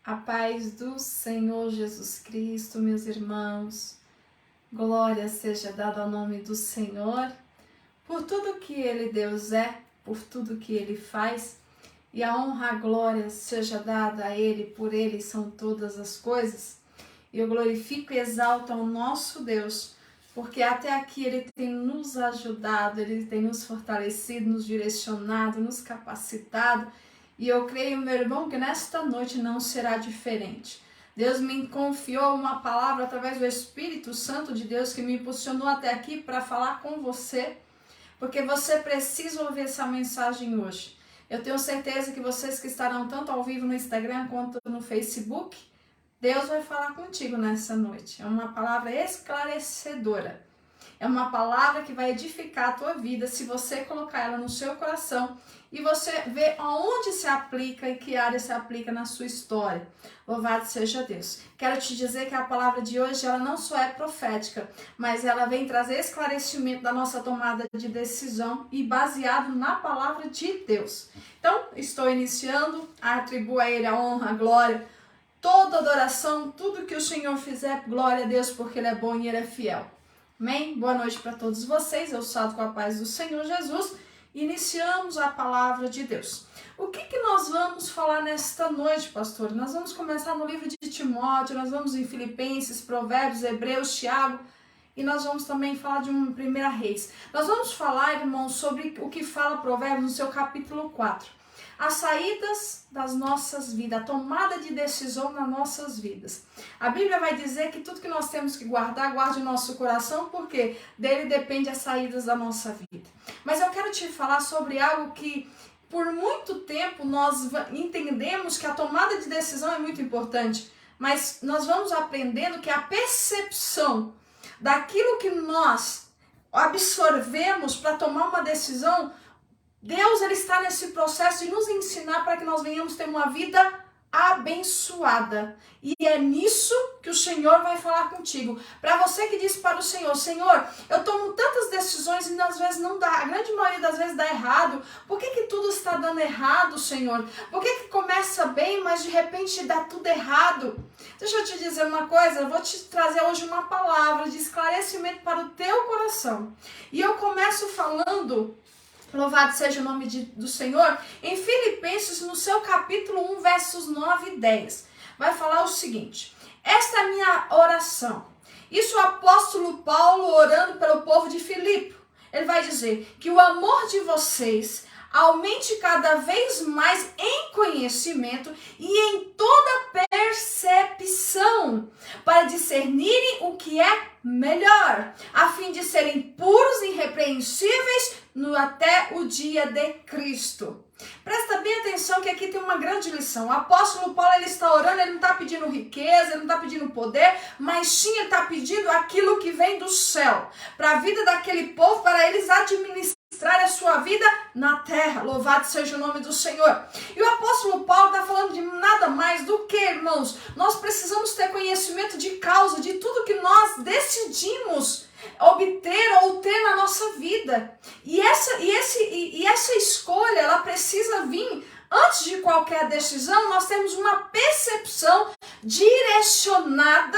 A paz do Senhor Jesus Cristo, meus irmãos. Glória seja dada ao nome do Senhor, por tudo que Ele, Deus, é, por tudo que Ele faz, e a honra, a glória seja dada a Ele, por Ele são todas as coisas. E eu glorifico e exalto ao nosso Deus, porque até aqui Ele tem nos ajudado, Ele tem nos fortalecido, nos direcionado, nos capacitado. E eu creio, meu irmão, que nesta noite não será diferente. Deus me confiou uma palavra através do Espírito Santo de Deus que me impulsionou até aqui para falar com você, porque você precisa ouvir essa mensagem hoje. Eu tenho certeza que vocês que estarão tanto ao vivo no Instagram quanto no Facebook, Deus vai falar contigo nessa noite. É uma palavra esclarecedora. É uma palavra que vai edificar a tua vida se você colocar ela no seu coração e você ver aonde se aplica e que área se aplica na sua história. Louvado seja Deus. Quero te dizer que a palavra de hoje ela não só é profética, mas ela vem trazer esclarecimento da nossa tomada de decisão e baseado na palavra de Deus. Então, estou iniciando, atribuo a Ele a honra, a glória, toda adoração, tudo que o Senhor fizer, glória a Deus, porque Ele é bom e Ele é fiel. Amém? Boa noite para todos vocês, eu salto com a paz do Senhor Jesus. Iniciamos a palavra de Deus. O que nós vamos falar nesta noite, pastor? Nós vamos começar no livro de Timóteo, nós vamos em Filipenses, Provérbios, Hebreus, Tiago, e nós vamos também falar de uma Primeira Reis. Nós vamos falar, irmãos, sobre o que fala Provérbios no seu capítulo 4. As saídas das nossas vidas, a tomada de decisão nas nossas vidas. A Bíblia vai dizer que tudo que nós temos que guardar, guarde o nosso coração, porque dele depende as saídas da nossa vida. Mas eu quero te falar sobre algo que por muito tempo nós entendemos que a tomada de decisão é muito importante, mas nós vamos aprendendo que a percepção daquilo que nós absorvemos para tomar uma decisão, Deus ele está nesse processo de nos ensinar para que nós venhamos ter uma vida abençoada. E é nisso que o Senhor vai falar contigo. Para você que diz para o Senhor, Senhor, eu tomo tantas decisões e às vezes não dá, a grande maioria das vezes dá errado. Por que tudo está dando errado, Senhor? Por que começa bem, mas de repente dá tudo errado? Deixa eu te dizer uma coisa, eu vou te trazer hoje uma palavra de esclarecimento para o teu coração. E eu começo falando, louvado seja o nome do Senhor, em Filipenses, no seu capítulo 1, versos 9 e 10. Vai falar o seguinte: esta é a minha oração. Isso o apóstolo Paulo orando pelo povo de Filipe. Ele vai dizer que o amor de vocês aumente cada vez mais em conhecimento e em toda percepção, para discernirem o que é melhor, a fim de serem puros e irrepreensíveis até o dia de Cristo. Presta bem atenção que aqui tem uma grande lição. O apóstolo Paulo ele está orando, ele não está pedindo riqueza, ele não está pedindo poder, mas sim ele está pedindo aquilo que vem do céu, para a vida daquele povo, para eles administrarem a sua vida na terra. Louvado seja o nome do Senhor. E o apóstolo Paulo está falando de nada mais do que, irmãos, nós precisamos ter conhecimento de causa de tudo que nós decidimos obter ou ter na nossa vida. E essa escolha, ela precisa vir antes de qualquer decisão. Nós temos uma percepção direcionada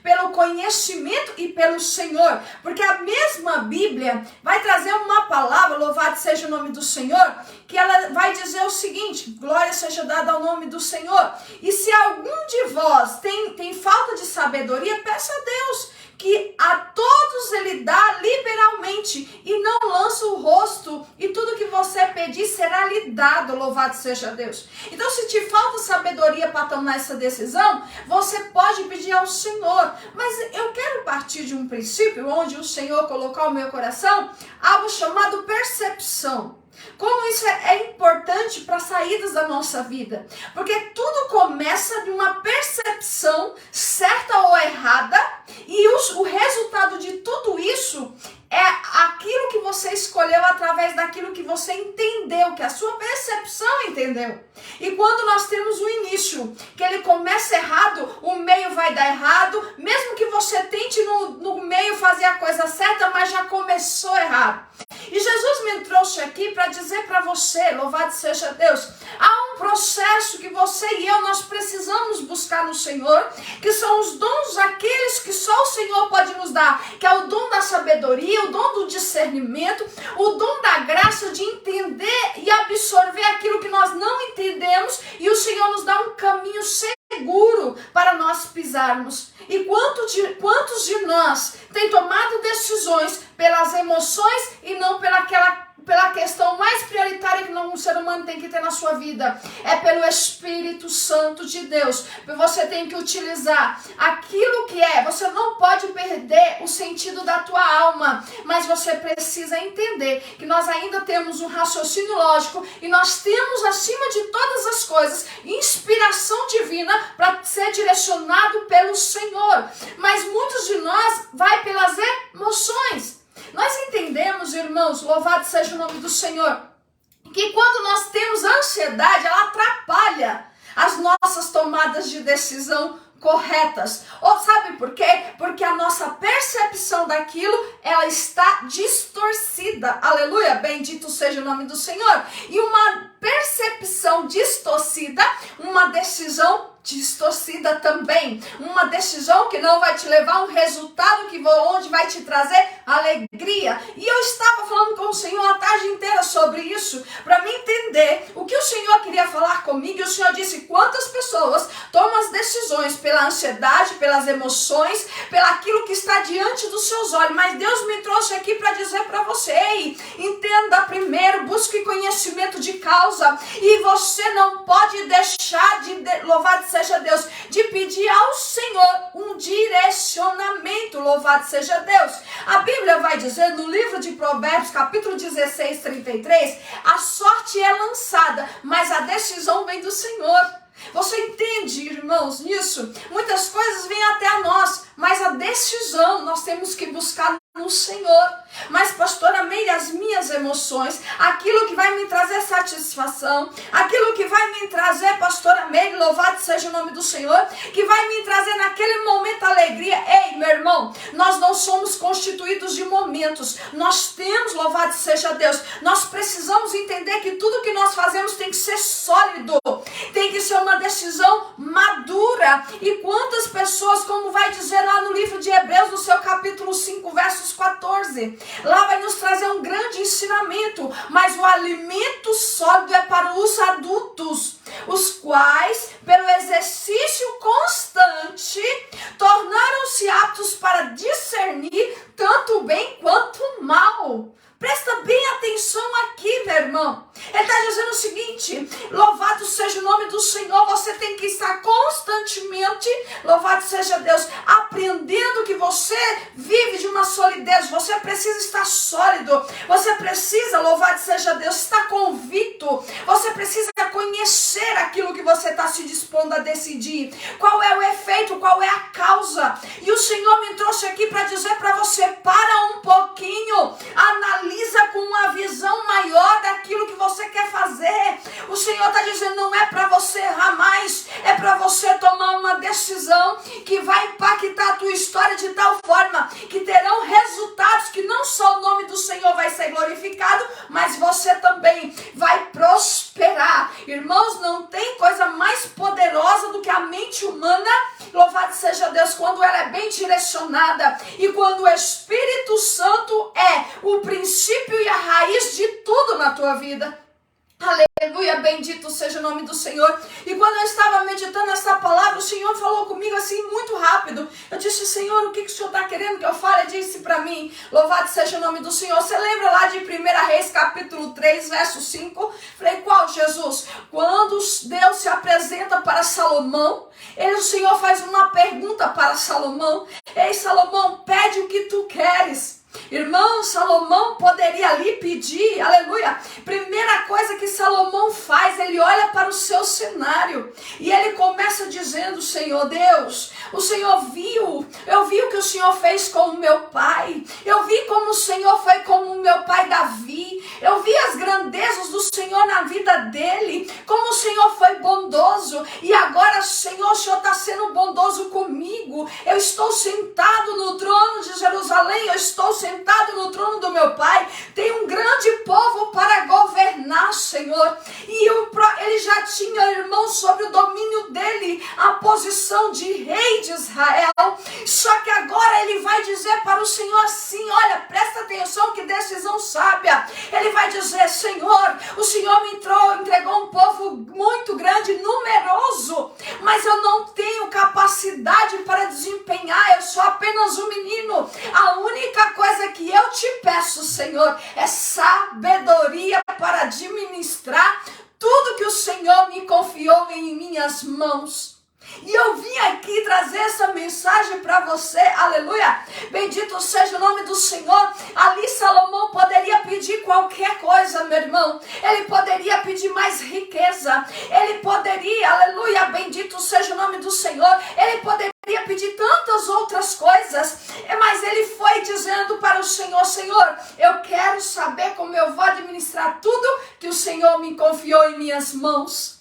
pelo conhecimento e pelo Senhor, porque a mesma Bíblia vai trazer uma palavra, louvado seja o nome do Senhor, que ela vai dizer o seguinte: glória seja dada ao nome do Senhor. E se algum de vós tem falta de sabedoria, peça a Deus, que a todos ele dá liberalmente e não lança o rosto, e tudo que você pedir será lhe dado, louvado seja Deus. Então, se te falta sabedoria para tomar essa decisão, você pode pedir ao Senhor. Mas eu quero partir de um princípio onde o Senhor colocou no meu coração algo chamado percepção. Como isso é importante para saídas da nossa vida, porque tudo começa de uma percepção certa ou errada, e o resultado de tudo isso é aquilo que você escolheu através daquilo que você entendeu, que a sua percepção entendeu. E quando nós temos o início, que ele começa errado, o meio vai dar errado, mesmo que você tente no meio fazer a coisa certa, mas já começou errado. E Jesus me trouxe aqui para dizer para você, louvado seja Deus, há um processo que você e eu, nós precisamos buscar no Senhor, que são os dons aqueles que só o Senhor pode nos dar, que é o dom da sabedoria, o dom do discernimento, o dom da graça de entender e absorver aquilo que nós não entendemos, e o Senhor nos dá um caminho seguro para nós pisarmos. E quantos de nós têm tomado decisões pelas emoções e não pela questão mais prioritária que um ser humano tem que ter na sua vida? É pelo Espírito Santo de Deus. Você tem que utilizar aquilo que você não pode perder o sentido da tua alma, mas você precisa entender que nós ainda temos um raciocínio lógico e nós temos, acima de todas as coisas, inspiração divina para ser direcionado pelo Senhor. Mas muitos de nós vai pelas emoções. Nós entendemos, irmãos, louvado seja o nome do Senhor, que quando nós temos ansiedade, ela atrapalha as nossas tomadas de decisão corretas. Ou sabe por quê? Porque a nossa percepção daquilo, ela está distorcida. Aleluia, bendito seja o nome do Senhor. E uma percepção distorcida, uma decisão distorcida também. Uma decisão que não vai te levar a um resultado onde vai te trazer alegria. E eu estava falando com o Senhor a tarde inteira sobre isso, para me entender o que o Senhor queria falar comigo. E o Senhor disse: quantas pessoas tomam as decisões pela ansiedade, pelas emoções, pelaquilo que está diante dos seus olhos. Mas Deus me trouxe aqui para dizer para você: ei, entenda primeiro, busque conhecimento de causa, e você não pode deixar louvado seja Deus, de pedir ao Senhor um direcionamento. Louvado seja Deus. A Bíblia vai dizer no livro de Provérbios, capítulo 16, 33, a sorte é lançada, mas a decisão vem do Senhor. Você entende, irmãos, nisso? Muitas coisas vêm até a nós, mas a decisão nós temos que buscar no Senhor. Mas, pastora Meire, as minhas emoções, aquilo que vai me trazer satisfação, aquilo que vai me trazer, pastora Meire, louvado seja o nome do Senhor, que vai me trazer naquele momento alegria. Ei, meu irmão, nós não somos constituídos de momentos, nós temos, louvado seja Deus, nós precisamos entender que tudo que nós fazemos tem que ser sólido, tem que ser uma decisão madura. E quantas pessoas, como vai dizer lá no livro de Hebreus, no seu capítulo 5, versos 14, lá vai nos trazer um grande ensinamento: mas o alimento sólido é para os adultos, os quais, pelo exercício constante, tornaram-se aptos para discernir tanto o bem quanto o mal. Presta bem atenção aqui, meu irmão. Ele está dizendo o seguinte: louvado seja o nome do Senhor. Você tem que estar constantemente, louvado seja Deus, aprendendo que você vive de uma solidez. Você precisa estar sólido. Você precisa, louvado seja Deus, estar convicto. Você precisa conhecer aquilo que você está se dispondo a decidir. Qual é o efeito, qual é a causa. E o Senhor me trouxe aqui para dizer para você: para um pouquinho, analisa com uma visão maior daquilo que você quer fazer. O Senhor está dizendo: não é para você errar mais, é para você tomar uma decisão que vai impactar a tua história de tal forma que terão resultados que não só o nome do Senhor vai ser glorificado, mas você também vai prosperar. Irmãos, não tem coisa mais poderosa do que a mente humana, louvado seja Deus, quando ela é bem direcionada e quando o Espírito Santo é o princípio e a raiz de tudo na tua vida. Aleluia, bendito seja o nome do Senhor. E quando eu estava meditando essa palavra, o Senhor falou comigo assim muito rápido. Eu disse: Senhor, o que o Senhor está querendo que eu fale? Ele disse para mim: louvado seja o nome do Senhor. Você lembra lá de 1 Reis capítulo 3, verso 5? Falei: qual, Jesus? Quando Deus se apresenta para Salomão, o Senhor faz uma pergunta para Salomão: ei, Salomão, pede o que tu queres. Irmão, Salomão poderia ali pedir, aleluia. Primeira coisa que Salomão faz, ele olha para o seu cenário e ele começa dizendo: Senhor Deus, o Senhor viu, eu vi o que o Senhor fez com o meu pai, eu vi como o Senhor foi com o meu pai Davi, eu vi as grandezas do Senhor na vida dele, como o Senhor foi bondoso, bondoso, e agora, Senhor, o Senhor está sendo bondoso comigo. Eu estou sentado no trono de Jerusalém, eu estou sentado no trono do meu Pai. Tem um grande povo para governar, Senhor. E ele já tinha, irmão, sobre o domínio dele, a posição de rei de Israel. Só que agora ele vai dizer para o Senhor assim, olha, presta atenção, que decisão sábia. Ele vai dizer, Senhor, o Senhor me entregou um povo muito grande, numeroso, mas eu não tenho capacidade para desempenhar, eu sou apenas um menino. A única coisa que eu te peço, Senhor, é sabedoria para administrar tudo que o Senhor me confiou em minhas mãos. E eu vim aqui trazer essa mensagem para você, aleluia, bendito seja o nome do Senhor. Ali Salomão poderia pedir qualquer coisa, meu irmão. Ele poderia pedir mais riqueza, ele poderia, aleluia, bendito seja o nome do Senhor, ele poderia pedir tantas outras coisas, mas ele foi dizendo para o Senhor, Senhor, eu quero saber como eu vou administrar tudo que o Senhor me confiou em minhas mãos.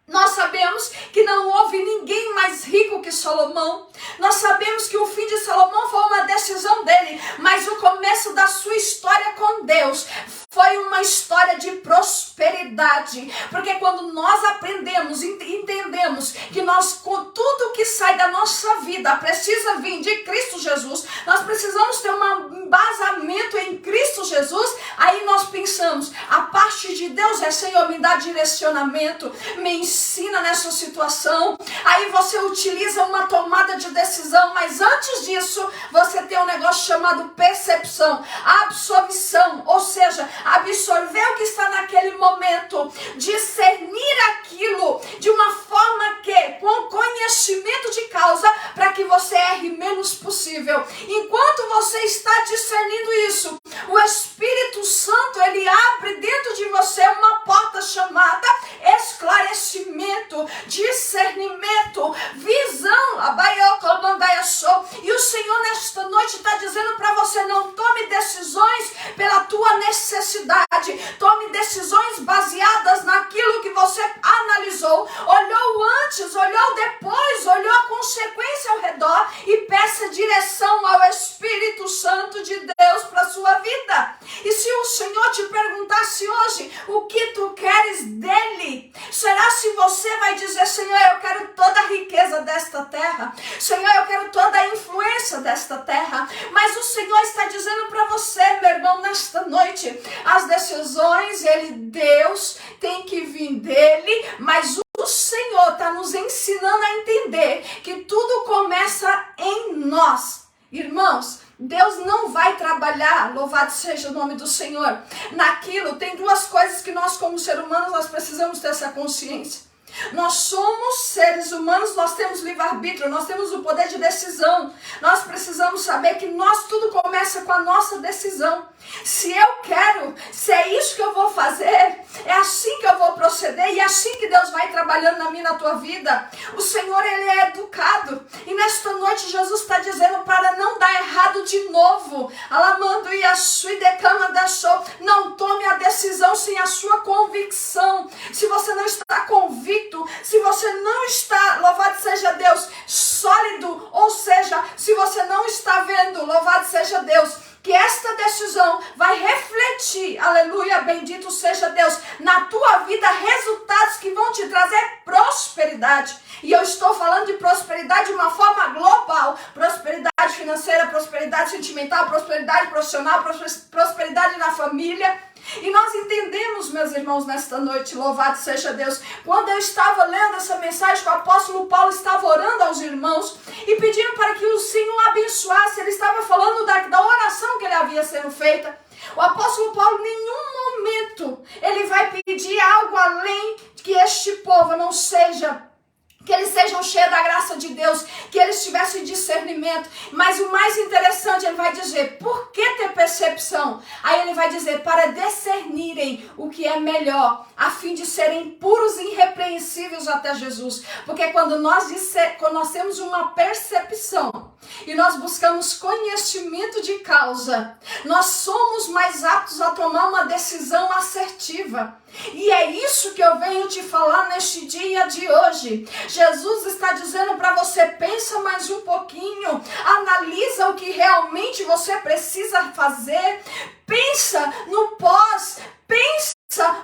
Nós sabemos que não houve ninguém mais rico que Salomão. Nós sabemos que o fim de Salomão foi uma decisão dele, mas o começo da sua história com Deus foi uma história de prosperidade. Porque quando nós aprendemos, entendemos que com tudo que sai da nossa vida precisa vir de Cristo Jesus, nós precisamos ter um embasamento em Cristo Jesus, aí nós pensamos, a parte de Deus é, Senhor, me dá direcionamento, me ensina nessa situação. Aí você utiliza uma tomada de decisão, mas antes disso, você tem um negócio chamado percepção, absorção, ou seja, absorver o que está naquele momento, discernir aquilo de uma forma que, com conhecimento de causa, para que você erre menos possível. Enquanto você está discernindo isso, o Espírito Santo, ele abre dentro de você uma porta chamada esclarecimento, discernimento, visão. E o Senhor nesta noite está dizendo para você, não tome decisões pela tua necessidade, tome decisões baseadas naquilo que você analisou, olhou antes, olhou depois, olhou a consequência ao redor e peça direção ao Espírito Santo de Deus para a sua vida. E se o Senhor te perguntasse hoje o que tu queres dele, será se você vai dizer, Senhor, eu quero toda a riqueza desta terra, Senhor, eu quero toda a influência desta terra, mas o Senhor está dizendo para você, meu irmão, nesta noite, as decisões, Deus tem que vir dele, mas o Senhor está nos ensinando a entender que tudo começa em nós. Irmãos, Deus não vai trabalhar, louvado seja o nome do Senhor, naquilo. Tem duas coisas que nós como seres humanos, nós precisamos ter essa consciência. Nós somos seres humanos, nós temos livre-arbítrio, nós temos o poder de decisão. Nós precisamos saber que tudo começa com a nossa decisão. Se eu quero, se é isso que eu vou fazer, é assim que eu vou proceder e é assim que Deus vai trabalhando na minha, na tua vida. O Senhor, ele é educado. E nesta noite Jesus está dizendo para não dar errado de novo. Alamando e a sua decama da show. Não tome a decisão sem a sua convicção. Se você não está convicto, se você não está, louvado seja Deus, sólido, ou seja, se você não está vendo, louvado seja Deus, que esta decisão vai refletir, aleluia, bendito seja Deus, na tua vida, resultados que vão te trazer prosperidade. E eu estou falando de prosperidade de uma forma global, prosperidade financeira, prosperidade sentimental, prosperidade profissional, prosperidade na família. E nós entendemos, meus irmãos, nesta noite, louvado seja Deus, quando eu estava lendo essa mensagem, que o apóstolo Paulo estava orando aos irmãos e pedindo para que o Senhor abençoasse, ele estava falando da oração que ele havia sendo feita. O apóstolo Paulo, em nenhum momento, ele vai pedir algo além de que este povo não seja, que eles sejam cheios da graça de Deus, que eles tivessem discernimento. Mas o mais interessante, ele vai dizer, por que ter percepção? Aí ele vai dizer, para discernirem o que é melhor, a fim de serem puros e irrepreensíveis incompreensíveis até Jesus. Porque quando nós temos uma percepção e nós buscamos conhecimento de causa, nós somos mais aptos a tomar uma decisão assertiva. E é isso que eu venho te falar neste dia de hoje. Jesus está dizendo para você, pensa mais um pouquinho, analisa o que realmente você precisa fazer, pensa no pós, pensa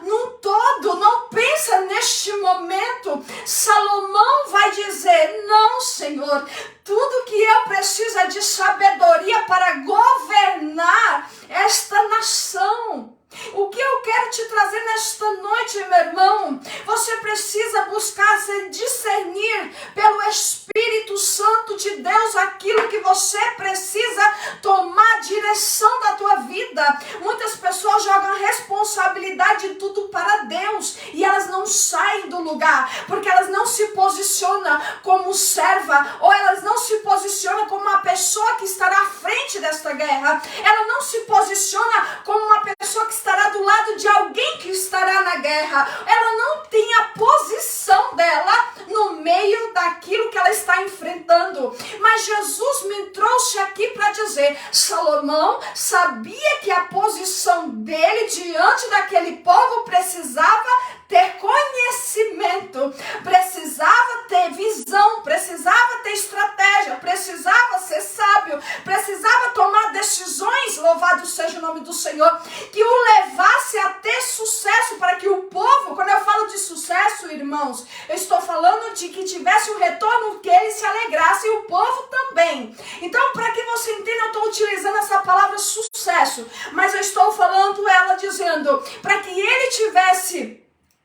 num todo, não pensa neste momento. Salomão vai dizer, não, Senhor, tudo que eu preciso é de sabedoria para governar esta nação. O que eu quero te trazer nesta noite, meu irmão, você precisa buscar se discernir pelo Espírito Santo de Deus aquilo que você precisa tomar direção da tua vida. Muitas pessoas jogam a responsabilidade de tudo para Deus e elas não saem do lugar, porque elas não se posicionam como serva, ou elas não se posicionam como uma pessoa que estará à frente desta guerra. Ela não se posiciona como uma pessoa que estará do lado de alguém que estará na guerra. Ela não tem a posição dela no meio daquilo que ela está enfrentando. Mas Jesus me trouxe aqui para dizer, Salomão sabia que a posição dele diante daquele povo precisava ter conhecimento, precisava ter visão, precisava ter estratégia, precisava ser sábio, precisava tomar decisões, louvado seja o nome do Senhor, que o levasse a ter sucesso, para que o povo, quando eu falo de sucesso, irmãos, eu estou falando de que tivesse um retorno, que ele se alegrasse, e o povo também. Então, para que você entenda, eu estou utilizando essa palavra sucesso, mas eu estou falando ela dizendo, para que ele tivesse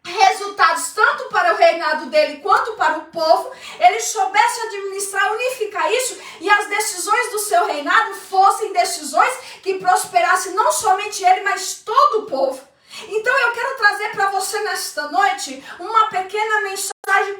resultados tanto para o reinado dele quanto para o povo, ele soubesse administrar, unificar isso, e as decisões do seu reinado fossem decisões que prosperassem não somente ele, mas todo o povo. Então eu quero trazer para você nesta noite uma pequena mensagem,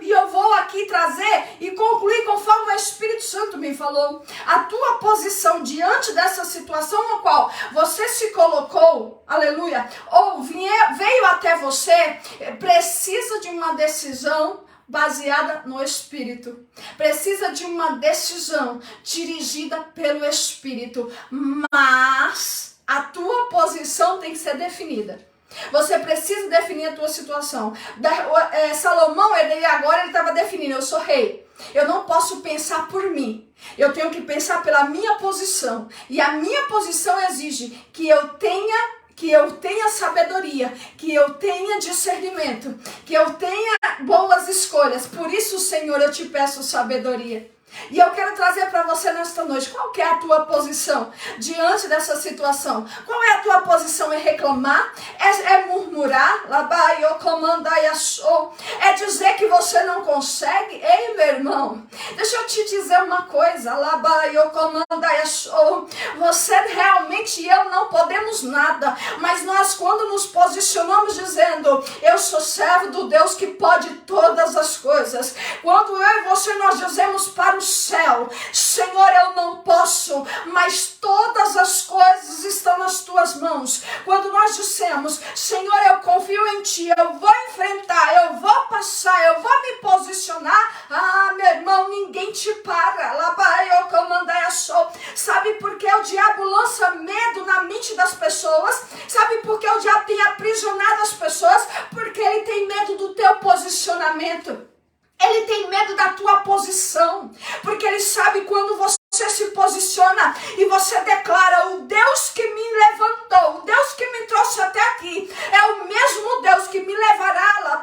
e eu vou aqui trazer e concluir conforme o Espírito Santo me falou. A tua posição diante dessa situação no qual você se colocou, aleluia, ou veio até você, precisa de uma decisão baseada no Espírito. Precisa de uma decisão dirigida pelo Espírito, mas a tua posição tem que ser definida. Você precisa definir a tua situação. Salomão, ele estava definindo, eu sou rei. Eu não posso pensar por mim. Eu tenho que pensar pela minha posição. E a minha posição exige que eu tenha sabedoria, que eu tenha discernimento, que eu tenha boas escolhas. Por isso, Senhor, eu te peço sabedoria. E eu quero trazer para você nesta noite, qual que é a tua posição diante dessa situação? Qual é a tua posição? É reclamar? É murmurar? É dizer que você não consegue? Ei, meu irmão, deixa eu te dizer uma coisa. Você realmente e eu não podemos nada, mas nós quando nos posicionamos dizendo, eu sou servo do Deus que pode todas as coisas. Quando eu e você nós dizemos para o céu, Senhor, eu não posso, mas todas as coisas estão nas tuas mãos. Quando nós dissemos, Senhor, eu confio em ti, eu vou enfrentar, eu vou passar, eu vou me posicionar, meu irmão, ninguém te para. Sabe por que o diabo lança medo na mente das pessoas? Sabe por que o diabo tem aprisionado as pessoas? Porque ele tem medo do teu posicionamento. Ele tem medo da tua posição, porque ele sabe quando você se posiciona e você declara, o Deus que me levantou, o Deus que me trouxe até aqui, é o mesmo Deus que me levará lá,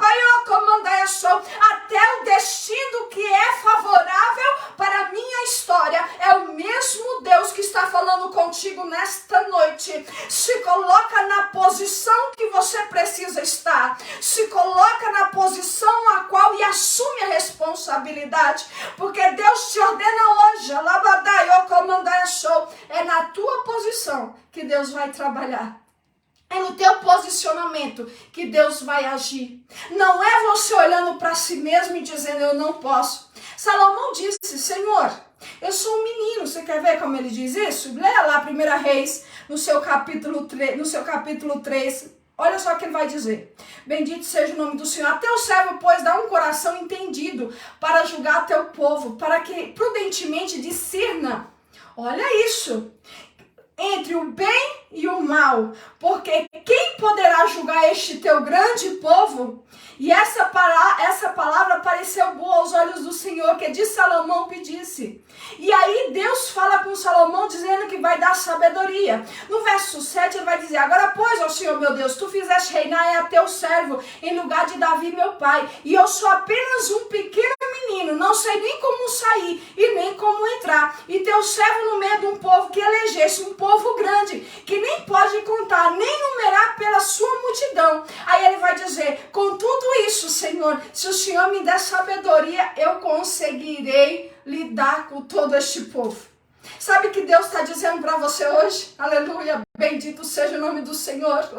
até o destino que é favorável para a minha história. É o mesmo Deus que está falando contigo nesta noite. Se coloca na posição que você precisa estar, se coloca na posição a qual e assume a responsabilidade, porque Deus te ordena hoje, é na tua posição que Deus vai trabalhar. É no teu posicionamento que Deus vai agir. Não é você olhando para si mesmo e dizendo, eu não posso. Salomão disse, Senhor, eu sou um menino. Você quer ver como ele diz isso? Leia lá 1 Reis, no seu capítulo 3, Olha só o que ele vai dizer. Bendito seja o nome do Senhor. A teu servo, pois, dá um coração entendido para julgar teu povo, para que prudentemente discirna. Olha isso. Entre o bem e o mal. Porque quem poderá julgar este teu grande povo? E essa palavra pareceu boa aos olhos do Senhor, que de Salomão pedisse. E aí Deus fala com Salomão dizendo que vai dar sabedoria. No verso 7 ele vai dizer: agora pois, ó Senhor meu Deus, tu fizeste reinar a teu servo em lugar de Davi meu pai. E eu sou apenas um pequeno menino, não sei nem como sair e nem como entrar. E teu servo no meio de um povo que elegesse, um povo grande, que nem pode contar, nem numerar pela sua multidão. Aí ele vai dizer: com tudo isso, Senhor, se o Senhor me der sabedoria, eu conseguirei lidar com todo este povo. Sabe o que Deus está dizendo para você hoje? Aleluia, bendito seja o nome do Senhor.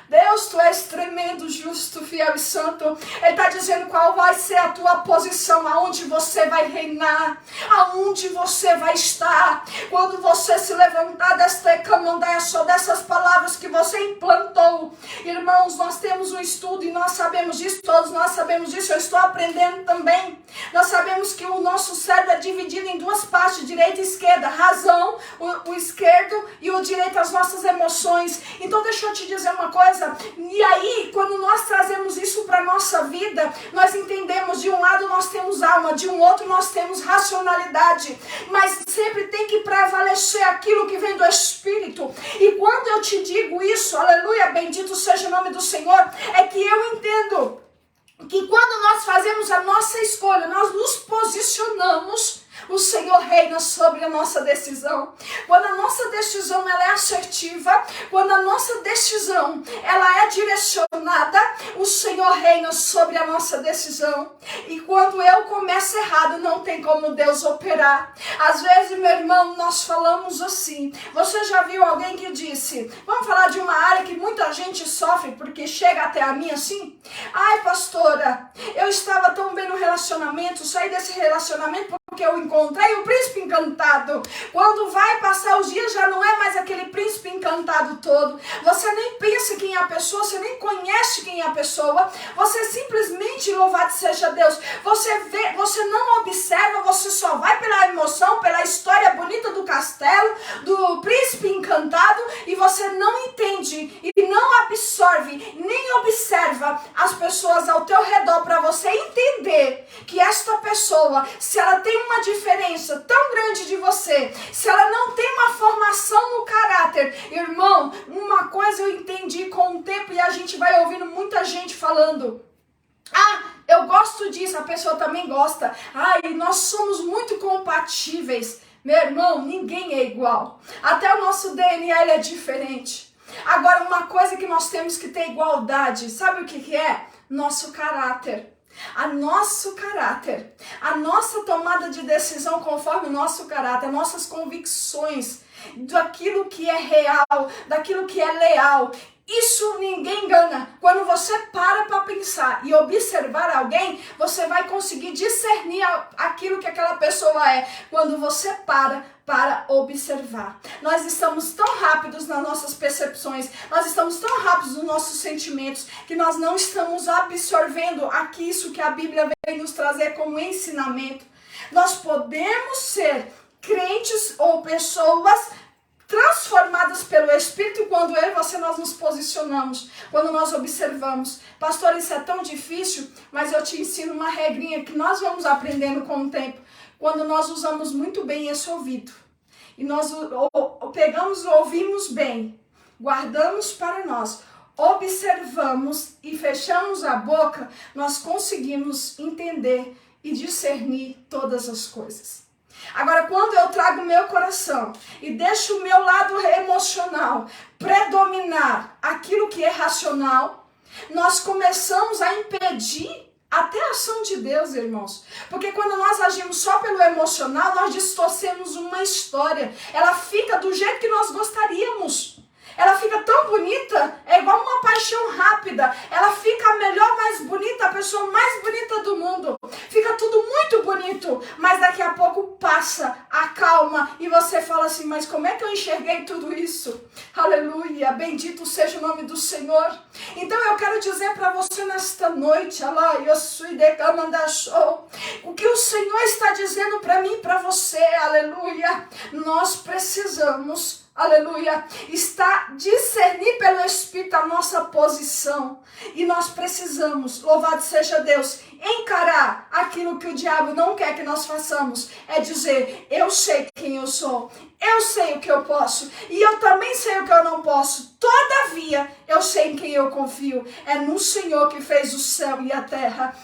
Deus, tu és tremendo, justo, fiel e santo. Ele está dizendo qual vai ser a tua posição, aonde você vai reinar, aonde você vai estar. Quando você se levantar dessas palavras que você implantou. Irmãos, nós temos um estudo e nós sabemos disso, todos nós sabemos disso, eu estou aprendendo também. Nós sabemos que o nosso cérebro é dividido em duas partes, direita e esquerda, razão, o esquerdo, e o direito, as nossas emoções. Então deixa eu te dizer uma coisa, e aí quando nós trazemos isso para a nossa vida, nós entendemos, de um lado nós temos alma, de um outro nós temos racionalidade, mas sempre tem que prevalecer aquilo que vem do Espírito. E quando eu te digo isso, aleluia, bendito seja o nome do Senhor, é que eu entendo que quando nós fazemos a nossa escolha, nós nos posicionamos, o Senhor reina sobre a nossa decisão. Quando a nossa decisão ela é assertiva, quando a nossa decisão ela é direcionada, o Senhor reina sobre a nossa decisão. E quando eu começo errado, não tem como Deus operar. Às vezes, meu irmão, nós falamos assim. Você já viu alguém que disse, vamos falar de uma área que muita gente sofre, porque chega até a mim assim: ai, pastora, eu estava tão bem no relacionamento, saí desse relacionamento porque eu encontrei o príncipe encantado. Quando vai passar os dias, já não é mais aquele príncipe encantado todo. Você nem pensa quem é a pessoa, você nem conhece quem é a pessoa. Você simplesmente, louvado seja Deus, você não observa, você só vai pela emoção, pela história bonita do castelo, do príncipe encantado, e você não entende e não absorve, nem observa as pessoas ao teu redor para você entender que esta pessoa, se ela tem uma diferença tão grande de você, se ela não tem uma formação no caráter, irmão, uma coisa eu entendi com o tempo, e a gente vai ouvindo muita gente falando: ah, eu gosto disso, a pessoa também gosta, e nós somos muito compatíveis. Meu irmão, ninguém é igual, até o nosso DNA ele é diferente. Agora, uma coisa que nós temos que ter igualdade, sabe o que é? Nosso caráter. Nosso caráter, a nossa tomada de decisão conforme o nosso caráter, nossas convicções, daquilo que é real, daquilo que é leal. Isso ninguém engana. Quando você para pensar e observar alguém, você vai conseguir discernir aquilo que aquela pessoa é. Quando você para observar. Nós estamos tão rápidos nas nossas percepções, nós estamos tão rápidos nos nossos sentimentos, que nós não estamos absorvendo aqui isso que a Bíblia vem nos trazer como ensinamento. Nós podemos ser crentes ou pessoas transformadas pelo Espírito quando eu e você nós nos posicionamos, quando nós observamos. Pastor, isso é tão difícil, mas eu te ensino uma regrinha que nós vamos aprendendo com o tempo. Quando nós usamos muito bem esse ouvido, e nós pegamos, ouvimos bem, guardamos para nós, observamos e fechamos a boca, nós conseguimos entender e discernir todas as coisas. Agora, quando eu trago meu coração e deixo o meu lado emocional predominar aquilo que é racional, nós começamos a impedir até a ação de Deus, irmãos. Porque quando nós agimos só pelo emocional, nós distorcemos uma história. Ela fica do jeito que nós gostaríamos. Ela fica tão bonita, é igual uma paixão rápida. Ela fica a melhor, mais bonita, a pessoa mais bonita do mundo. Fica tudo muito bonito, mas daqui a pouco passa a acalma e você fala assim, mas como é que eu enxerguei tudo isso? Aleluia, bendito seja o nome do Senhor. Então eu quero dizer para você nesta noite, o que o Senhor está dizendo para mim e para você, aleluia, nós precisamos, aleluia, está discernir pelo Espírito a nossa posição. E nós precisamos, louvado seja Deus, encarar aquilo que o diabo não quer que nós façamos. É dizer, eu sei quem eu sou, eu sei o que eu posso, e eu também sei o que eu não posso. Todavia, eu sei em quem eu confio. É no Senhor que fez o céu e a terra.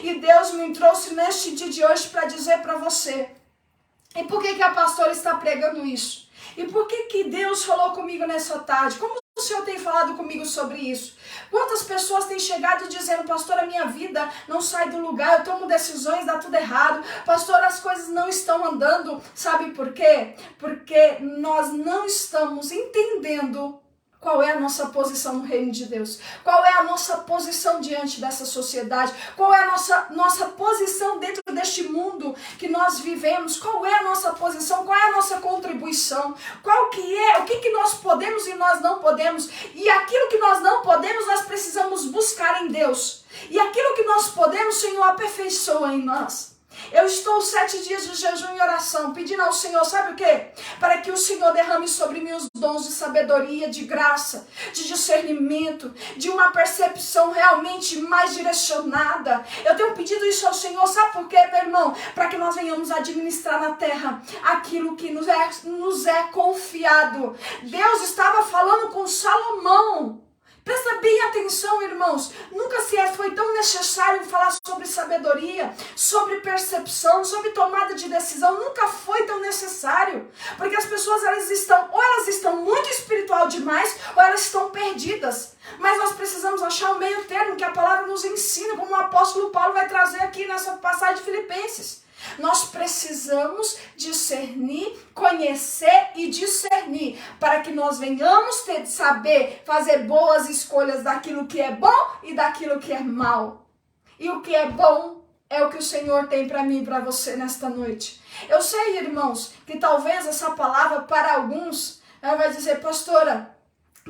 E Deus me trouxe neste dia de hoje para dizer para você. E por que a pastora está pregando isso? E por que Deus falou comigo nessa tarde? Como o Senhor tem falado comigo sobre isso? Quantas pessoas têm chegado dizendo, pastor, a minha vida não sai do lugar, eu tomo decisões, dá tudo errado. Pastor, as coisas não estão andando. Sabe por quê? Porque nós não estamos entendendo qual é a nossa posição no reino de Deus? Qual é a nossa posição diante dessa sociedade? Qual é a nossa posição dentro deste mundo que nós vivemos? Qual é a nossa posição? Qual é a nossa contribuição? O que nós podemos e nós não podemos? E aquilo que nós não podemos, nós precisamos buscar em Deus. E aquilo que nós podemos, Senhor, aperfeiçoa em nós. Eu estou 7 dias de jejum e oração, pedindo ao Senhor, sabe o quê? Para que o Senhor derrame sobre mim os dons de sabedoria, de graça, de discernimento, de uma percepção realmente mais direcionada. Eu tenho pedido isso ao Senhor, sabe por quê, meu irmão? Para que nós venhamos administrar na terra aquilo que nos é confiado. Deus estava falando com Salomão. Presta bem atenção, irmãos. Nunca foi tão necessário falar sobre sabedoria, sobre percepção, sobre tomada de decisão. Nunca foi tão necessário. Porque as pessoas, elas estão muito espiritual demais, ou elas estão perdidas. Mas nós precisamos achar o meio termo que a palavra nos ensina, como o apóstolo Paulo vai trazer aqui nessa passagem de Filipenses. Nós precisamos discernir, conhecer e discernir para que nós venhamos saber fazer boas escolhas daquilo que é bom e daquilo que é mal. E o que é bom é o que o Senhor tem para mim e para você nesta noite. Eu sei, irmãos, que talvez essa palavra para alguns ela vai dizer, pastora,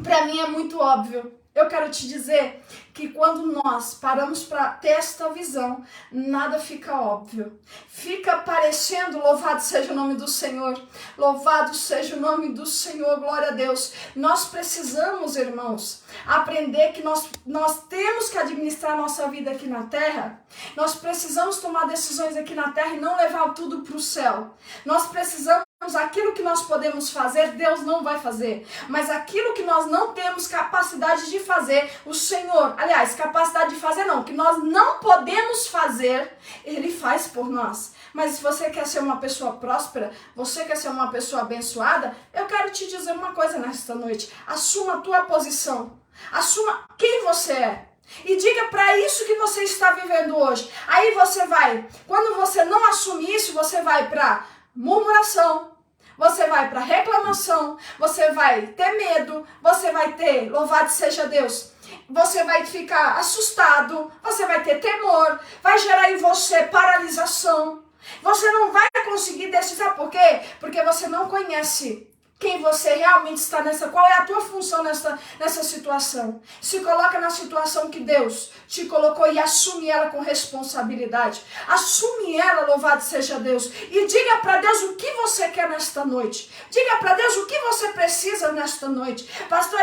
para mim é muito óbvio. Eu quero te dizer que quando nós paramos para ter esta visão, nada fica óbvio. Fica parecendo, louvado seja o nome do Senhor, louvado seja o nome do Senhor, glória a Deus. Nós precisamos, irmãos, aprender que nós temos que administrar a nossa vida aqui na terra. Nós precisamos tomar decisões aqui na terra e não levar tudo para o céu. Nós precisamos aquilo que nós podemos fazer, Deus não vai fazer. Mas aquilo que nós não temos capacidade de fazer, o Senhor, aliás, capacidade de fazer não, que nós não podemos fazer, Ele faz por nós. Mas se você quer ser uma pessoa próspera, você quer ser uma pessoa abençoada, eu quero te dizer uma coisa nesta noite. Assuma a tua posição. Assuma quem você é. E diga para isso que você está vivendo hoje. Aí você vai, quando você não assume isso, você vai para murmuração, você vai para reclamação, você vai ter medo, você vai ter, louvado seja Deus, você vai ficar assustado, você vai ter temor, vai gerar em você paralisação. Você não vai conseguir decidir, sabe por quê? Porque você não conhece quem você realmente está qual é a tua função nessa situação. Se coloca na situação que Deus te colocou e assume ela com responsabilidade. Assume ela, louvado seja Deus. E diga para Deus o que você quer nesta noite. Diga para Deus o que você precisa nesta noite. Pastor,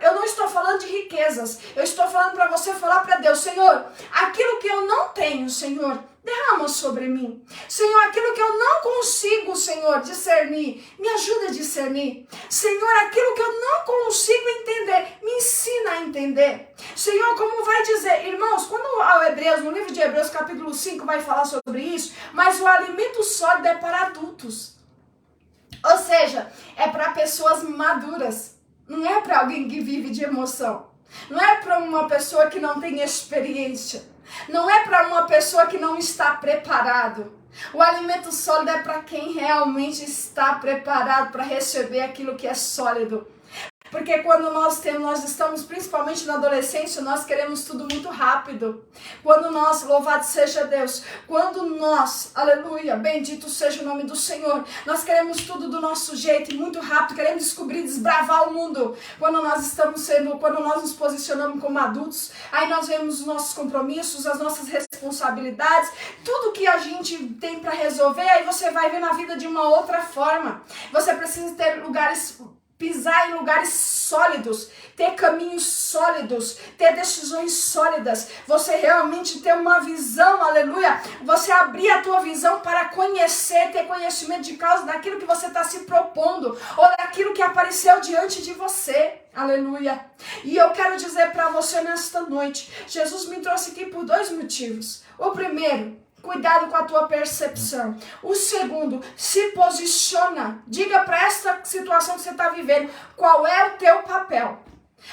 eu não estou falando de riquezas. Eu estou falando para você falar para Deus, Senhor, aquilo que eu não tenho, Senhor, derrama sobre mim. Senhor, aquilo que eu não consigo, Senhor, discernir, me ajuda a discernir. Senhor, aquilo que eu não consigo entender, me ensina a entender. Senhor, como vai dizer, irmãos, quando no livro de Hebreus, capítulo 5, vai falar sobre isso, mas o alimento sólido é para adultos. Ou seja, é para pessoas maduras. Não é para alguém que vive de emoção. Não é para uma pessoa que não tem experiência. Não é para uma pessoa que não está preparado. O alimento sólido é para quem realmente está preparado para receber aquilo que é sólido. Porque quando nós estamos principalmente na adolescência, nós queremos tudo muito rápido. Quando nós, louvado seja Deus, quando nós, aleluia, bendito seja o nome do Senhor, nós queremos tudo do nosso jeito e muito rápido, queremos descobrir, desbravar o mundo. Quando nós nos posicionamos como adultos, aí nós vemos os nossos compromissos, as nossas responsabilidades, tudo que a gente tem para resolver, aí você vai ver na vida de uma outra forma. Você precisa ter pisar em lugares sólidos, ter caminhos sólidos, ter decisões sólidas, você realmente ter uma visão, aleluia, você abrir a tua visão para conhecer, ter conhecimento de causa daquilo que você está se propondo, ou daquilo que apareceu diante de você, aleluia. E eu quero dizer para você nesta noite, Jesus me trouxe aqui por 2 motivos. O primeiro, cuidado com a tua percepção. O segundo, se posiciona. Diga para essa situação que você está vivendo, qual é o teu papel.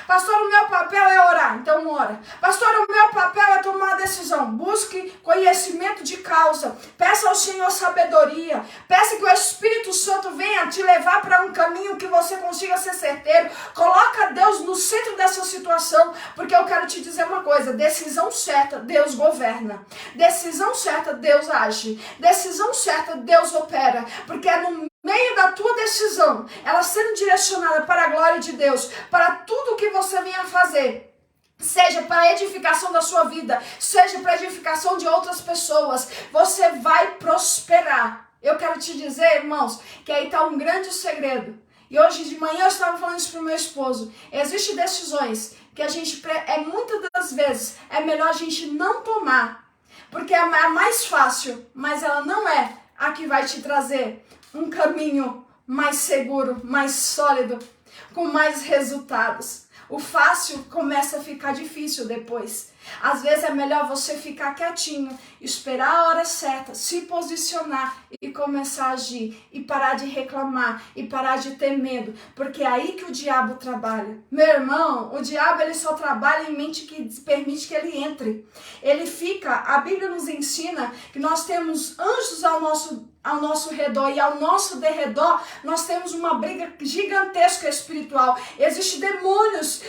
Pastor, o meu papel é orar, então ora. Pastor, o meu papel é tomar uma decisão. Busque conhecimento de causa. Peça ao Senhor sabedoria. Peça que o Espírito Santo venha te levar para um caminho que você consiga ser certeiro. Coloca Deus no centro dessa situação, porque eu quero te dizer uma coisa. Decisão certa, Deus governa. Decisão certa, Deus age. Decisão certa, Deus opera. Porque é no meio da tua decisão, ela sendo direcionada para a glória de Deus, para tudo que você venha fazer, seja para a edificação da sua vida, seja para a edificação de outras pessoas, você vai prosperar. Eu quero te dizer, irmãos, que aí está um grande segredo. E hoje de manhã eu estava falando isso para o meu esposo. Existem decisões que a gente, muitas das vezes, é melhor a gente não tomar, porque é a mais fácil, mas ela não é a que vai te trazer um caminho mais seguro, mais sólido, com mais resultados. O fácil começa a ficar difícil depois. Às vezes é melhor você ficar quietinho, esperar a hora certa, se posicionar e começar a agir. E parar de reclamar e parar de ter medo. Porque é aí que o diabo trabalha. Meu irmão, o diabo ele só trabalha em mente que permite que ele entre. Ele fica, a Bíblia nos ensina que nós temos anjos ao nosso redor e ao nosso derredor nós temos uma briga gigantesca espiritual. Existem demônios,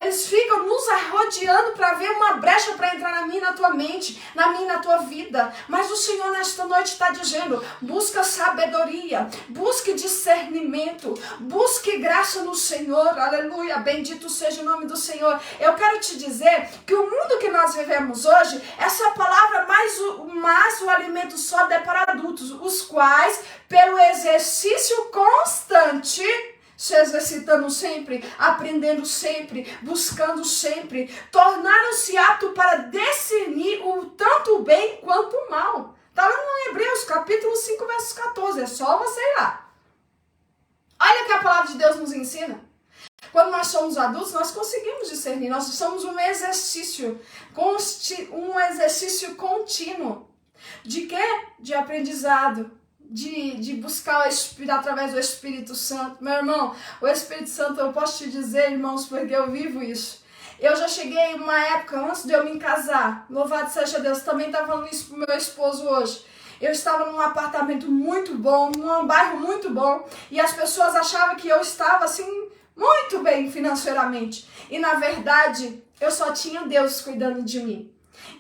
eles ficam nos rodeando para ver uma brecha para entrar na minha e na tua mente, na minha e na tua vida. Mas o Senhor nesta noite está dizendo, busca sabedoria, busque discernimento, busque graça no Senhor, aleluia, bendito seja o nome do Senhor. Eu quero te dizer que o mundo que nós vivemos hoje, essa palavra mais o alimento sólido é para adultos, os quais, pelo exercício constante, se exercitando sempre, aprendendo sempre, buscando sempre, tornaram-se aptos para discernir o tanto o bem quanto o mal. Está lá no Hebreus, capítulo 5, versos 14, é só você ir lá. Olha o que a palavra de Deus nos ensina. Quando nós somos adultos, nós conseguimos discernir, nós somos um exercício contínuo. De quê? De aprendizado. De buscar através do Espírito Santo. Meu irmão, o Espírito Santo, eu posso te dizer, irmãos, porque eu vivo isso. Eu já cheguei uma época, antes de eu me casar, louvado seja Deus, também estava falando isso pro meu esposo hoje. Eu estava num apartamento muito bom, num bairro muito bom, e as pessoas achavam que eu estava assim, muito bem financeiramente. E na verdade, eu só tinha Deus cuidando de mim.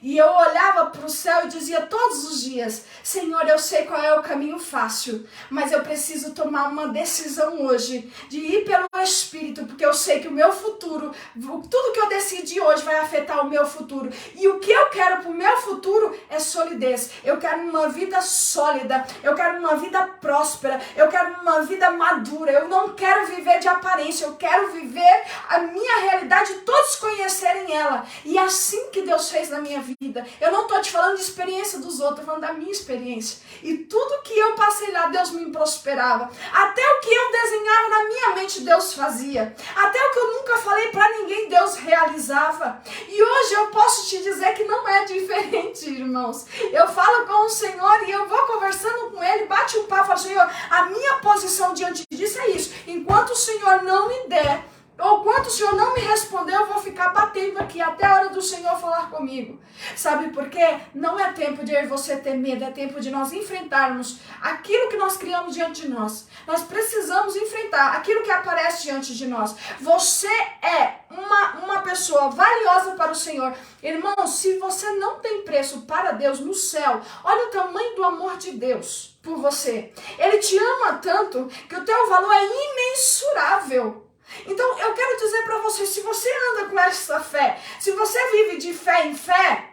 E eu olhava para o céu e dizia todos os dias, Senhor, eu sei qual é o caminho fácil, mas eu preciso tomar uma decisão hoje de ir pelo Espírito, porque eu sei que o meu futuro, tudo que eu decidi hoje vai afetar o meu futuro. E o que eu quero para o meu futuro é solidez. Eu quero uma vida sólida, eu quero uma vida próspera, eu quero uma vida madura. Eu não quero viver de aparência, eu quero viver a minha realidade e todos conhecerem ela. E é assim que Deus fez na minha vida. Eu não estou te falando de experiência dos outros, estou falando da minha experiência. E tudo que eu passei lá, Deus me prosperava. Até o que eu desenhava na minha mente, Deus fazia. Até o que eu nunca falei para ninguém, Deus realizava. E hoje eu posso te dizer que não é diferente, irmãos. Eu falo com o Senhor e eu vou conversando com Ele, bate um papo, falo, Senhor, a minha posição diante disso é isso. Enquanto o Senhor não me der ou quanto o Senhor não me respondeu, eu vou ficar batendo aqui até a hora do Senhor falar comigo. Sabe por quê? Não é tempo de eu e você ter medo, é tempo de nós enfrentarmos aquilo que nós criamos diante de nós. Nós precisamos enfrentar aquilo que aparece diante de nós. Você é uma pessoa valiosa para o Senhor. Irmão, se você não tem preço para Deus no céu, olha o tamanho do amor de Deus por você. Ele te ama tanto que o teu valor é imensurável. Então, eu quero dizer para você, se você anda com essa fé, se você vive de fé em fé,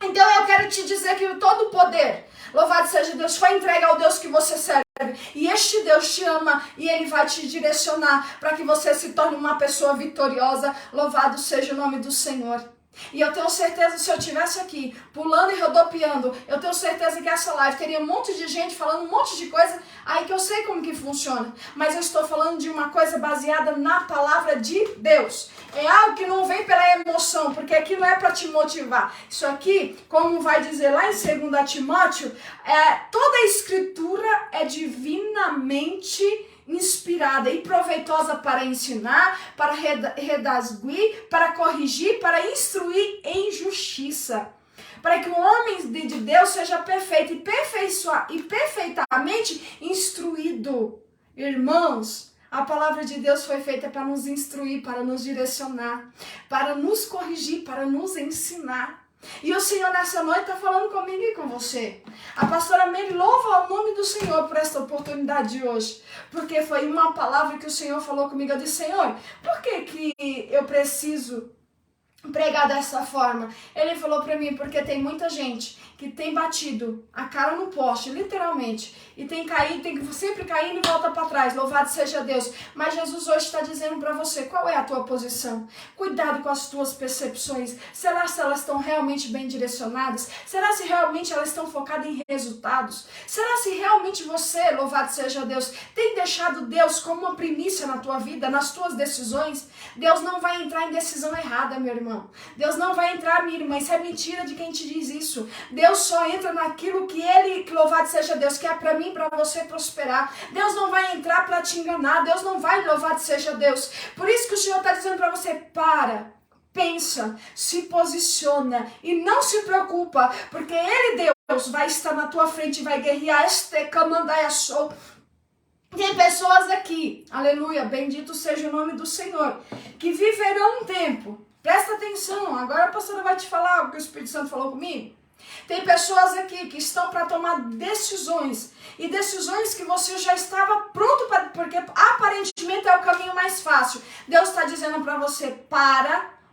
então eu quero te dizer que todo o poder, louvado seja Deus, foi entregue ao Deus que você serve. E este Deus te ama e Ele vai te direcionar para que você se torne uma pessoa vitoriosa. Louvado seja o nome do Senhor. E eu tenho certeza, se eu estivesse aqui, pulando e rodopiando, eu tenho certeza que essa live teria um monte de gente falando um monte de coisa, aí que eu sei como que funciona. Mas eu estou falando de uma coisa baseada na palavra de Deus. É algo que não vem pela emoção, porque aqui não é para te motivar. Isso aqui, como vai dizer lá em 2 Timóteo, toda a escritura é divinamente inspirada e proveitosa para ensinar, para redarguir, para corrigir, para instruir em justiça, para que o homem de Deus seja perfeito e perfeitamente instruído. Irmãos, a palavra de Deus foi feita para nos instruir, para nos direcionar, para nos corrigir, para nos ensinar. E o Senhor nessa noite está falando comigo e com você. A pastora Mary louva o nome do Senhor por esta oportunidade de hoje. Porque foi uma palavra que o Senhor falou comigo. Eu disse, Senhor, por que eu preciso pregar dessa forma? Ele falou para mim, porque tem muita gente que tem batido a cara no poste, literalmente, e tem caído, tem sempre caindo e volta para trás. Louvado seja Deus. Mas Jesus hoje está dizendo para você, qual é a tua posição? Cuidado com as tuas percepções. Será se elas estão realmente bem direcionadas? Será se realmente elas estão focadas em resultados? Será se realmente você, louvado seja Deus, tem deixado Deus como uma primícia na tua vida, nas tuas decisões? Deus não vai entrar em decisão errada, meu irmão. Deus não vai entrar, minha irmã. Isso é mentira de quem te diz isso. Deus só entra naquilo que Ele, louvado seja Deus, que é para mim, para você prosperar. Deus não vai entrar para te enganar. Deus não vai, louvado seja Deus. Por isso que o Senhor está dizendo para você, pensa, se posiciona e não se preocupa, porque Ele, Deus, vai estar na tua frente e vai guerrear este camandaia show. Tem pessoas aqui, aleluia, bendito seja o nome do Senhor, que viverão um tempo. Presta atenção, agora a pastora vai te falar o que o Espírito Santo falou comigo. Tem pessoas aqui que estão para tomar decisões, e decisões que você já estava pronto para, porque aparentemente é o caminho mais fácil. Deus está dizendo para você,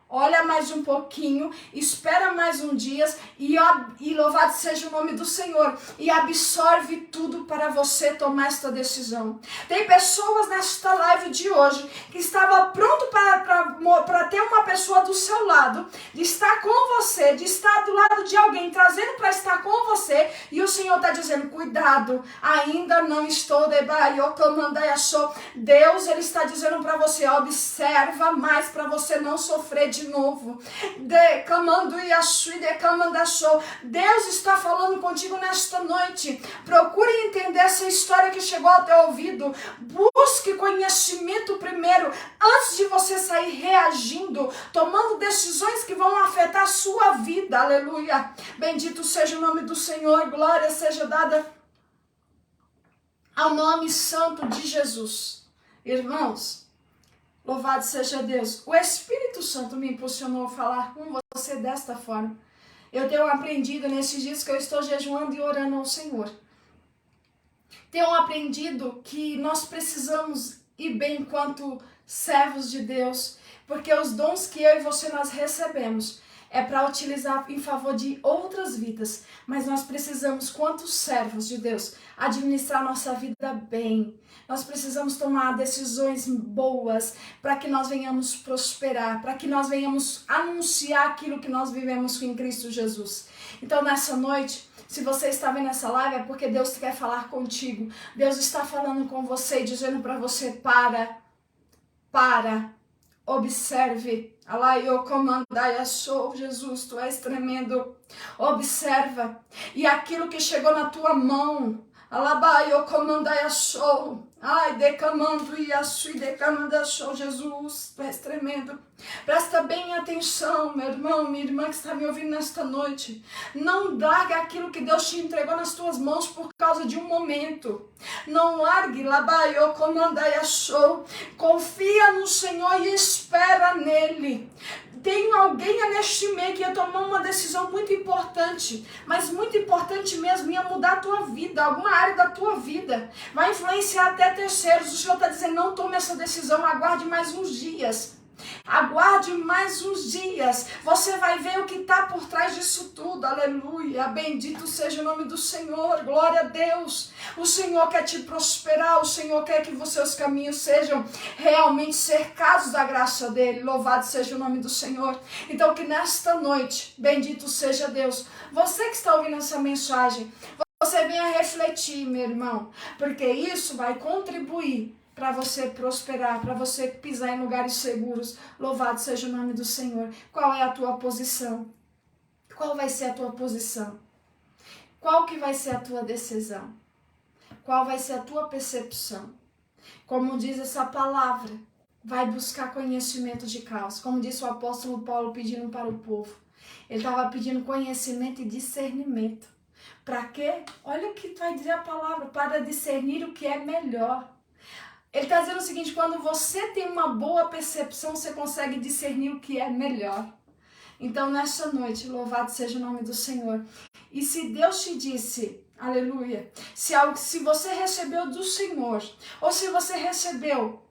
olha mais um pouquinho, espera mais um dia e louvado seja o nome do Senhor. E absorve tudo para você tomar esta decisão. Tem pessoas nesta live de hoje que estava pronto para ter uma pessoa do seu lado, de estar com você, de estar do lado de alguém, trazendo para estar com você. E o Senhor está dizendo, cuidado, ainda não estou Deus, Ele está dizendo para você, observa mais para você não sofrer de novo. Deus está falando contigo nesta noite. Procure entender essa história que chegou ao teu ouvido. Busque conhecimento primeiro, antes de você sair reagindo, tomando decisões que vão afetar a sua vida. Aleluia. Bendito seja o nome do Senhor. Glória seja dada ao nome santo de Jesus. Irmãos, louvado seja Deus. O Espírito Santo me impulsionou a falar com você desta forma. Eu tenho aprendido nesses dias que eu estou jejuando e orando ao Senhor. Tenho aprendido que nós precisamos ir bem enquanto servos de Deus, porque os dons que eu e você nós recebemos é para utilizar em favor de outras vidas, mas nós precisamos, quanto servos de Deus, administrar nossa vida bem. Nós precisamos tomar decisões boas para que nós venhamos prosperar, para que nós venhamos anunciar aquilo que nós vivemos em Cristo Jesus. Então, nessa noite, se você está vendo essa live, é porque Deus quer falar contigo. Deus está falando com você e dizendo para você, observe. Alá, eu comandai, sou Jesus, tu és tremendo. Observa. E aquilo que chegou na tua mão, Alabaio comandai a show. Ai, decamando e a sui decamando a show, Jesus, tu és tremendo. Presta bem atenção, meu irmão, minha irmã que está me ouvindo nesta noite. Não largue aquilo que Deus te entregou nas tuas mãos por causa de um momento. Não largue, labaio comandai a show. Confia no Senhor e espera nele. Tem alguém neste meio que ia tomar uma decisão muito importante, mas muito importante mesmo, ia mudar a tua vida, alguma área da tua vida, vai influenciar até terceiros. O Senhor está dizendo, não tome essa decisão, aguarde mais uns dias. Aguarde mais uns dias, você vai ver o que está por trás disso tudo, aleluia, bendito seja o nome do Senhor, glória a Deus. O Senhor quer te prosperar, o Senhor quer que os seus caminhos sejam realmente cercados da graça dEle, louvado seja o nome do Senhor. Então que nesta noite, bendito seja Deus, você que está ouvindo essa mensagem, você venha refletir, meu irmão, porque isso vai contribuir para você prosperar, para você pisar em lugares seguros. Louvado seja o nome do Senhor. Qual é a tua posição? Qual vai ser a tua posição? Qual que vai ser a tua decisão? Qual vai ser a tua percepção? Como diz essa palavra, vai buscar conhecimento de causa. Como disse o apóstolo Paulo pedindo para o povo. Ele estava pedindo conhecimento e discernimento. Para quê? Olha o que vai dizer a palavra, para discernir o que é melhor. Ele está dizendo o seguinte, quando você tem uma boa percepção, você consegue discernir o que é melhor. Então, nessa noite, louvado seja o nome do Senhor. E se Deus te disse, aleluia, se você recebeu do Senhor, ou se você recebeu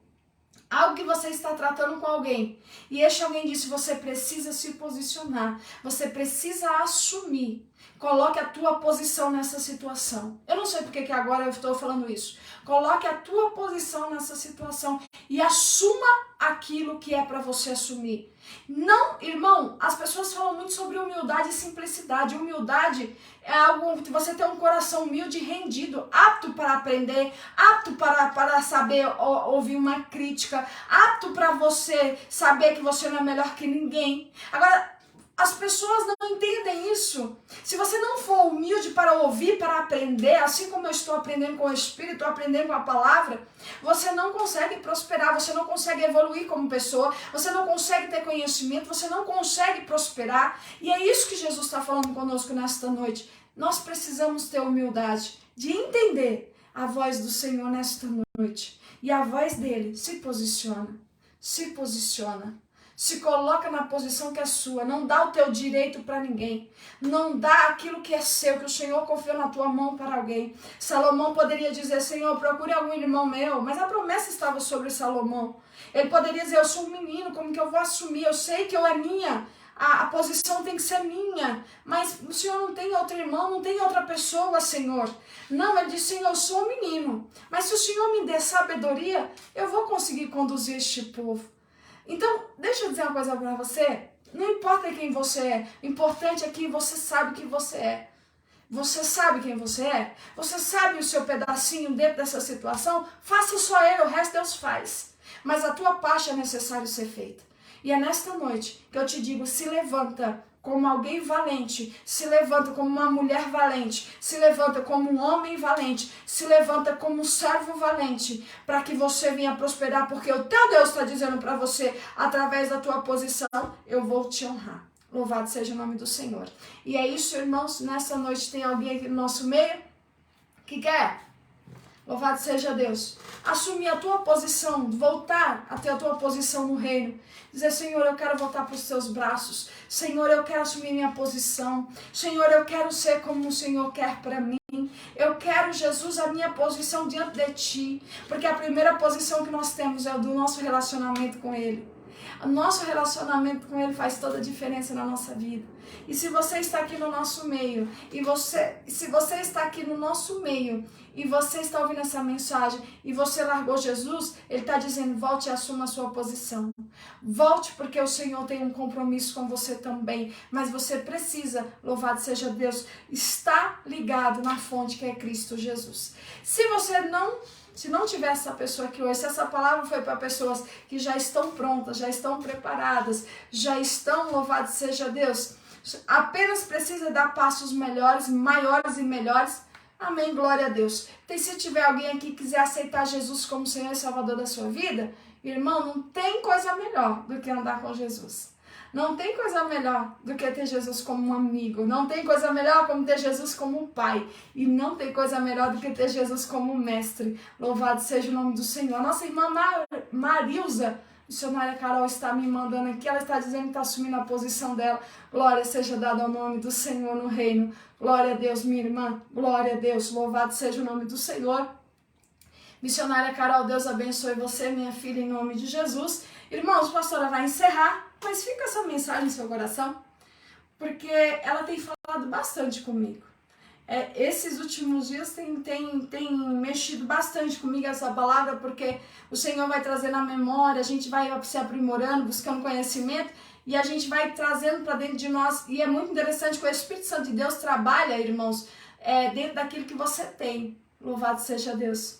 algo que você está tratando com alguém, e este alguém disse, você precisa se posicionar, você precisa assumir, coloque a tua posição nessa situação. Eu não sei porque que agora eu estou falando isso. Coloque a tua posição nessa situação e assuma aquilo que é para você assumir. Não, irmão, as pessoas falam muito sobre humildade e simplicidade. Humildade é algo que você tem um coração humilde e rendido, apto para aprender, apto para saber ouvir uma crítica, apto para você saber que você não é melhor que ninguém. Agora, as pessoas não entendem isso. Se você não for humilde para ouvir, para aprender, assim como eu estou aprendendo com o Espírito, aprendendo com a palavra, você não consegue prosperar, você não consegue evoluir como pessoa, você não consegue ter conhecimento, você não consegue prosperar. E é isso que Jesus está falando conosco nesta noite. Nós precisamos ter humildade de entender a voz do Senhor nesta noite. E a voz dele se posiciona, se coloca na posição que é sua, não dá o teu direito para ninguém, não dá aquilo que é seu, que o Senhor confiou na tua mão para alguém. Salomão poderia dizer, Senhor, procure algum irmão meu, mas a promessa estava sobre Salomão. Ele poderia dizer, eu sou um menino, como que eu vou assumir? Eu sei que eu é minha, a posição tem que ser minha, mas o Senhor não tem outro irmão, não tem outra pessoa, Senhor. Não, ele disse, Senhor, eu sou um menino, mas se o Senhor me der sabedoria, eu vou conseguir conduzir este povo. Então, deixa eu dizer uma coisa para você. Não importa quem você é. O importante é que você sabe quem você é. Você sabe quem você é? Você sabe o seu pedacinho dentro dessa situação? Faça só ele, o resto Deus faz. Mas a tua parte é necessário ser feita. E é nesta noite que eu te digo, se levanta como alguém valente, se levanta como uma mulher valente, se levanta como um homem valente, se levanta como um servo valente, para que você venha prosperar, porque o teu Deus está dizendo para você, através da tua posição, eu vou te honrar. Louvado seja o nome do Senhor. E é isso, irmãos, nessa noite tem alguém aqui no nosso meio que quer, louvado seja Deus, assumir a tua posição, voltar até a tua posição no reino, dizer, Senhor, eu quero voltar para os teus braços, Senhor, eu quero assumir minha posição, Senhor, eu quero ser como o Senhor quer para mim, eu quero, Jesus, a minha posição diante de Ti, porque a primeira posição que nós temos é a do nosso relacionamento com Ele. O nosso relacionamento com Ele faz toda a diferença na nossa vida. E se você está aqui no nosso meio, e você está ouvindo essa mensagem, e você largou Jesus, Ele está dizendo, volte e assuma a sua posição. Volte, porque o Senhor tem um compromisso com você também, mas você precisa, louvado seja Deus, estar ligado na fonte que é Cristo Jesus. Se não tiver essa pessoa aqui hoje, se essa palavra foi para pessoas que já estão prontas, já estão preparadas, já estão, louvado seja Deus, apenas precisa dar passos melhores, maiores e melhores, Amém, glória a Deus. Então, se tiver alguém aqui que quiser aceitar Jesus como Senhor e Salvador da sua vida, irmão, não tem coisa melhor do que andar com Jesus. Não tem coisa melhor do que ter Jesus como um amigo. Não tem coisa melhor como ter Jesus como um pai. E não tem coisa melhor do que ter Jesus como um mestre. Louvado seja o nome do Senhor. Nossa irmã Marilza, missionária Carol, está me mandando aqui. Ela está dizendo que está assumindo a posição dela. Glória seja dada ao nome do Senhor no reino. Glória a Deus, minha irmã. Glória a Deus. Louvado seja o nome do Senhor. Missionária Carol, Deus abençoe você, minha filha, em nome de Jesus. Irmãos, a pastora vai encerrar, mas fica essa mensagem no seu coração, porque ela tem falado bastante comigo. Esses últimos dias tem mexido bastante comigo essa palavra, porque o Senhor vai trazer na memória, a gente vai se aprimorando, buscando conhecimento, e a gente vai trazendo para dentro de nós. E é muito interessante que o Espírito Santo de Deus trabalha, irmãos, dentro daquilo que você tem. Louvado seja Deus.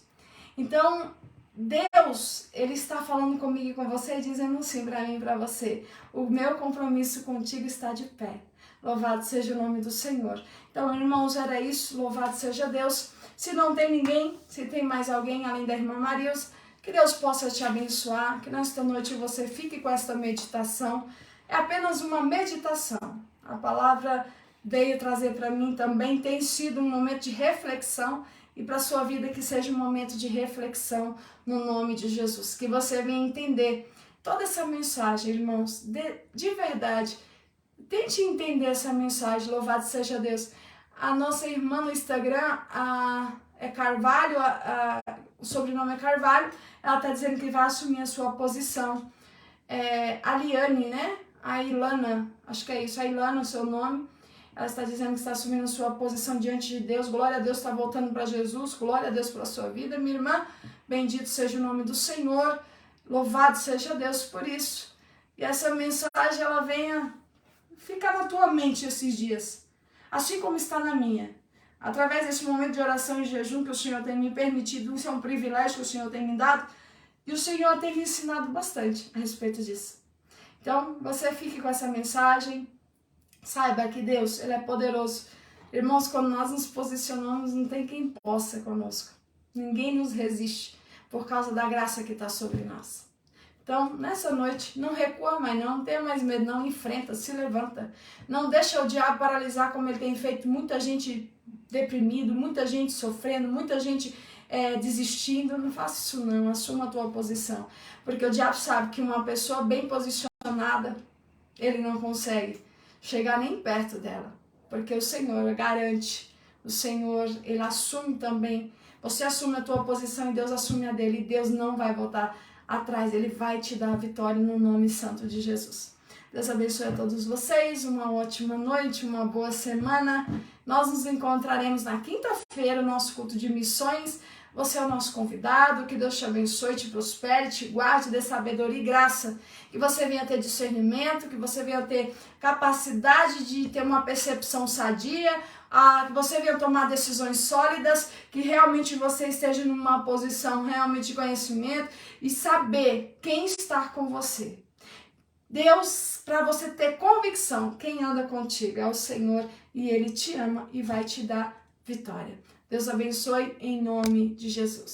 Então, Deus, Ele está falando comigo e com você, dizendo sim para mim e para você. O meu compromisso contigo está de pé. Louvado seja o nome do Senhor. Então, irmãos, era isso. Louvado seja Deus. Se não tem ninguém, se tem mais alguém além da irmã Marilza, que Deus possa te abençoar, que nesta noite você fique com esta meditação. É apenas uma meditação. A palavra veio trazer para mim também, tem sido um momento de reflexão, e para a sua vida que seja um momento de reflexão no nome de Jesus. Que você venha entender toda essa mensagem, irmãos, de verdade. Tente entender essa mensagem, louvado seja Deus. A nossa irmã no Instagram é Carvalho, o sobrenome é Carvalho, ela está dizendo que vai assumir a sua posição. A Liane, né? A Ilana, acho que é isso, a Ilana, o seu nome. Ela está dizendo que está assumindo a sua posição diante de Deus. Glória a Deus, está voltando para Jesus. Glória a Deus pela sua vida, minha irmã. Bendito seja o nome do Senhor. Louvado seja Deus por isso. E essa mensagem, ela venha ficar na tua mente esses dias. Assim como está na minha. Através desse momento de oração e jejum que o Senhor tem me permitido. Isso é um privilégio que o Senhor tem me dado. E o Senhor tem me ensinado bastante a respeito disso. Então, você fique com essa mensagem. Saiba que Deus, Ele é poderoso. Irmãos, quando nós nos posicionamos, não tem quem possa conosco. Ninguém nos resiste por causa da graça que está sobre nós. Então, nessa noite, não recua mais não tenha mais medo, não enfrenta, se levanta. Não deixa o diabo paralisar como ele tem feito muita gente deprimido, muita gente sofrendo, muita gente desistindo. Não faça isso não, assuma a tua posição. Porque o diabo sabe que uma pessoa bem posicionada, ele não consegue chegar nem perto dela, porque o Senhor garante, o Senhor, Ele assume também, você assume a tua posição e Deus assume a dele, e Deus não vai voltar atrás, Ele vai te dar a vitória no nome santo de Jesus. Deus abençoe a todos vocês, uma ótima noite, uma boa semana, nós nos encontraremos na quinta-feira, o nosso culto de missões. Você é o nosso convidado, que Deus te abençoe, te prospere, te guarde, dê sabedoria e graça. Que você venha ter discernimento, que você venha ter capacidade de ter uma percepção sadia, que você venha tomar decisões sólidas, que realmente você esteja numa posição realmente de conhecimento e saber quem está com você. Deus, para você ter convicção, quem anda contigo é o Senhor e Ele te ama e vai te dar vitória. Deus abençoe em nome de Jesus.